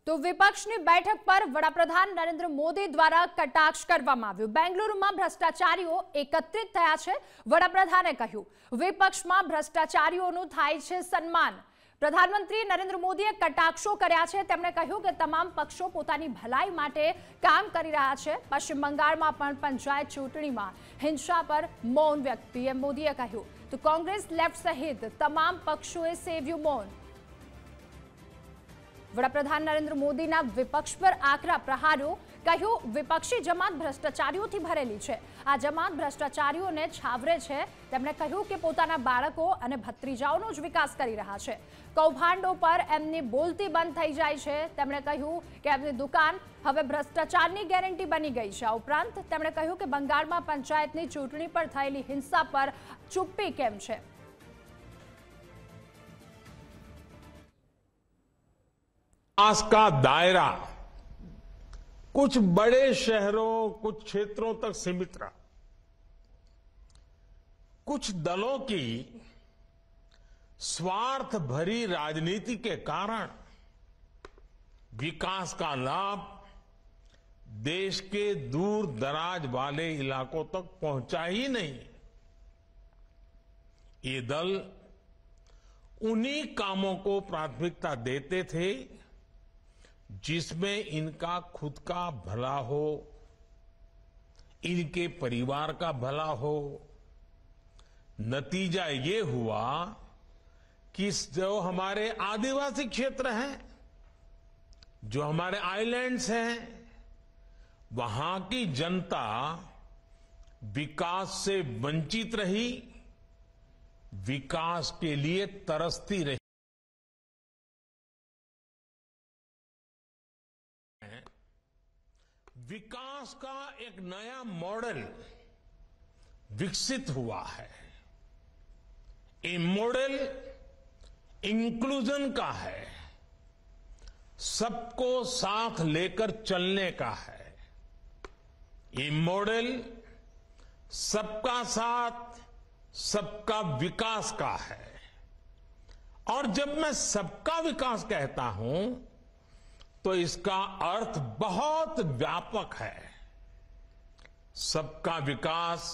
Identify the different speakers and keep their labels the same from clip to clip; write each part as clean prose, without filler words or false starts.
Speaker 1: તો વિપક્ષની બેઠક પર વડાપ્રધાન નરેન્દ્ર મોદી દ્વારા કટાક્ષ કરવામાં આવ્યો। બેંગલુરુમાં ભ્રષ્ટાચારીઓ એકત્રિત થયા છે। વડાપ્રધાને કહ્યું, વિપક્ષમાં ભ્રષ્ટાચારીઓનું થાય છે સન્માન। પ્રધાનમંત્રી નરેન્દ્ર મોદીએ કટાક્ષો કર્યા છે। તેમણે કહ્યું કે તમામ પક્ષો પોતાની ભલાઈ માટે કામ કરી રહ્યા છે। પશ્ચિમ બંગાળમાં પણ પંચાયત ચૂંટણીમાં હિંસા પર મૌન વ્યક્ત પીએમ મોદીએ કહ્યું તો કોંગ્રેસ લેફ્ટ સહિત તમામ પક્ષોએ સેવ્યું મૌન। વડાપ્રધાન નરેન્દ્ર મોદીના વિપક્ષ પર આકરા પ્રહારો। કહ્યું, વિપક્ષી જમાત ભ્રષ્ટાચારીઓથી ભરેલી છે। આ જમાત ભ્રષ્ટાચારીઓને છાવરે છે। તેમણે કહ્યું કે પોતાના બાળકો અને ભત્રીજાઓનો જ વિકાસ કરી રહ્યા છે। કૌભાંડો પર એમની બોલતી બંધ થઈ જાય છે। તેમણે કહ્યું કે એમની દુકાન હવે ભ્રષ્ટાચારની ગેરંટી બની ગઈ છે। આ ઉપરાંત તેમણે કહ્યું કે બંગાળમાં પંચાયતની ચૂંટણી પર થયેલી હિંસા પર ચૂપ્પી કેમ છે।
Speaker 2: विकास का दायरा कुछ बड़े शहरों, कुछ क्षेत्रों तक सीमित रहा। कुछ दलों की स्वार्थ भरी राजनीति के कारण विकास का लाभ देश के दूर दराज वाले इलाकों तक पहुंचा ही नहीं। ये दल उन्हीं कामों को प्राथमिकता देते थे जिसमें इनका खुद का भला हो, इनके परिवार का भला हो। नतीजा ये हुआ कि जो हमारे आदिवासी क्षेत्र हैं, जो हमारे आइलैंड्स हैं, वहां की जनता विकास से वंचित रही, विकास के लिए तरसती रही। विकास का एक नया मॉडल विकसित हुआ है। ये मॉडल इंक्लूजन का है, सबको साथ लेकर चलने का है। ये मॉडल सबका साथ, सबका विकास का है। और जब मैं सबका विकास कहता हूं तो इसका अर्थ बहुत व्यापक है। सबका विकास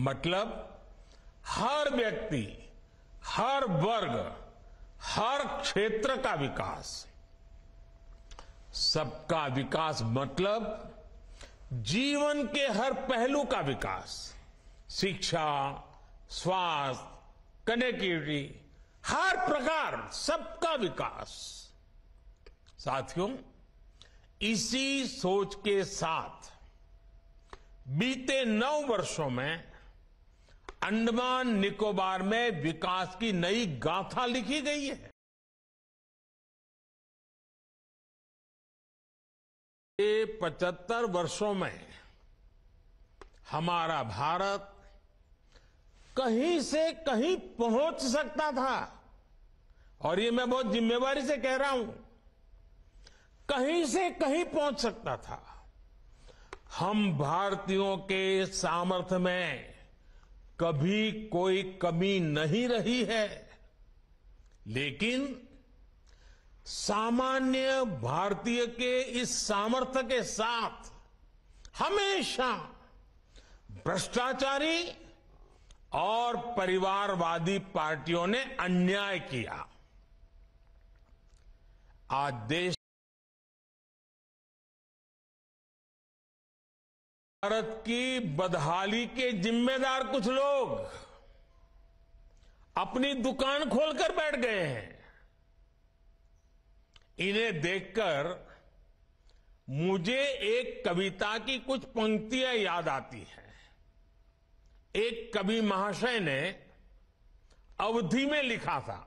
Speaker 2: मतलब हर व्यक्ति, हर वर्ग, हर क्षेत्र का विकास। सबका विकास मतलब जीवन के हर पहलू का विकास, शिक्षा, स्वास्थ्य, कनेक्टिविटी, हर प्रकार सबका विकास। साथियों, इसी सोच के साथ बीते 9 वर्षों में अंडमान निकोबार में विकास की नई गाथा लिखी गई है। ये 75 वर्षों में हमारा भारत कहीं से कहीं पहुंच सकता था। और ये मैं बहुत जिम्मेवारी से कह रहा हूं, कहीं से कहीं पहुंच सकता था। हम भारतीयों के सामर्थ्य में कभी कोई कमी नहीं रही है, लेकिन सामान्य भारतीय के इस सामर्थ्य के साथ हमेशा भ्रष्टाचारी और परिवारवादी पार्टियों ने अन्याय किया। आज देश भारत की बदहाली के जिम्मेदार कुछ लोग अपनी दुकान खोलकर बैठ गए हैं। इन्हें देखकर मुझे एक कविता की कुछ पंक्तियां याद आती हैं। एक कवि महाशय ने अवधी में लिखा था,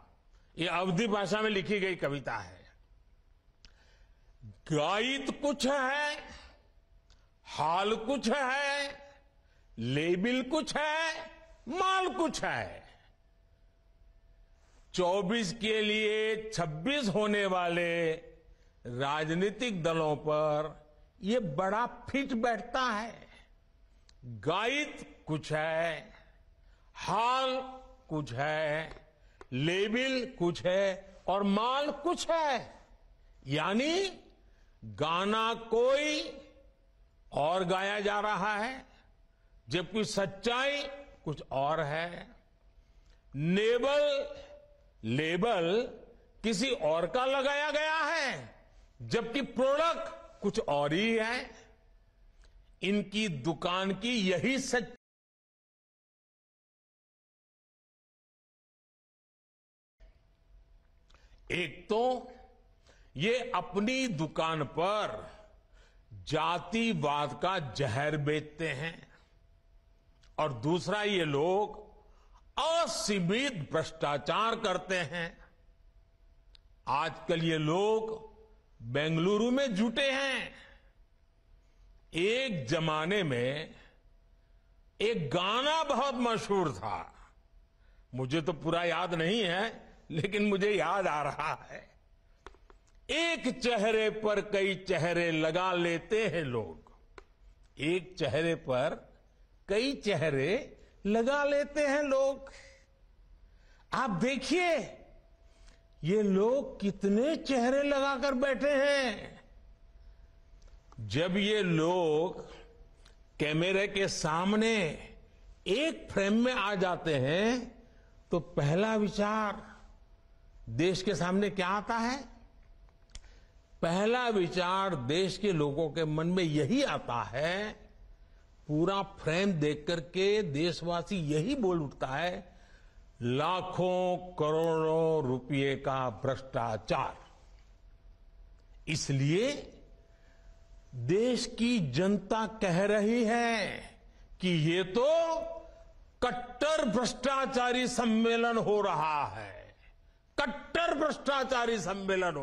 Speaker 2: ये अवधी भाषा में लिखी गई कविता है। गायित कुछ है, हाल कुछ है, लेबिल कुछ है, माल कुछ है। 24 के लिए 26 होने वाले राजनीतिक दलों पर ये बड़ा फिट बैठता है। गायित कुछ है, हाल कुछ है, लेबिल कुछ है और माल कुछ है। यानी गाना कोई और गाया जा रहा है, जबकि सच्चाई कुछ और है। लेबल किसी और का लगाया गया है, जबकि प्रोडक्ट कुछ और ही है। इनकी दुकान की यही सच। एक तो ये अपनी दुकान पर जातिवाद का जहर बेचते हैं, और दूसरा ये लोग असीमित भ्रष्टाचार करते हैं। आजकल ये लोग बेंगलुरु में जुटे हैं। एक जमाने में एक गाना बहुत मशहूर था, मुझे तो पूरा याद नहीं है, लेकिन मुझे याद आ रहा है। एक चेहरे पर कई चेहरे लगा लेते हैं लोग, एक चेहरे पर कई चेहरे लगा लेते हैं लोग। आप देखिए ये लोग कितने चेहरे लगाकर बैठे हैं। जब ये लोग कैमरे के सामने एक फ्रेम में आ जाते हैं तो पहला विचार देश के सामने क्या आता है? पहला विचार देश के लोगों के मन में यही आता है, पूरा फ्रेम देख करके देशवासी यही बोल उठता है, लाखों करोड़ों रुपए का भ्रष्टाचार। इसलिए देश की जनता कह रही है कि ये तो कट्टर भ्रष्टाचारी सम्मेलन हो रहा है, कट्टर भ्रष्टाचारी सम्मेलन हो